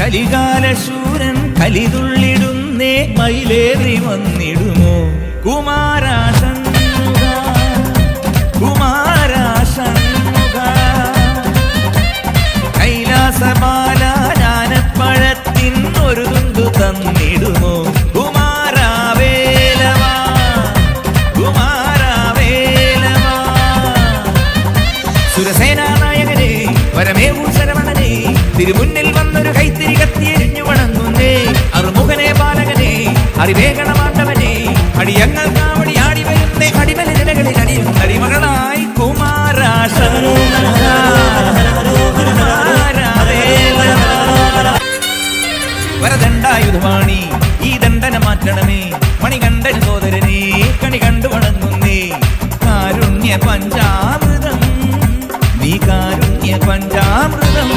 കലികാലശൂരൻ കലിതുള്ളിടുന്നേ മയിലേറി വന്നിടുമോ കുമാരാശൻമുഖ കുമാരാശൻമുഖ കൈലാസബാല ജ്ഞാനപ്പഴത്തിൻ ഒരു തുണ്ടു തന്നിടുമോ കുമാരാവേലവാ കുമാരാവേലവാ സുരസേനാ നായകനെ പരമേവൂർ ശരവണനെ തിരുമുന്നിൽ വന്നൊരു കൈത്തിരി കത്തിയെരിഞ്ഞു വണങ്ങുന്നേ അറുമുഖനെ ബാലകനെ അറിവേഗണമാണ്ടവനെ അടിയങ്ങൾ കാവടി ആടി വരുന്നേ അടിമലിടകളിൽ അടിയും അടിമകളായി വരദണ്ഡായുധവാണി ഈ ദണ്ഡന മാറ്റണമേ മണികണ്ഠൻ സോദരനെ കണി കണ്ടു വണങ്ങുന്നേ കാരുണ്യ പഞ്ചാമൃതം നീ കാരുണ്യ പഞ്ചാമൃതം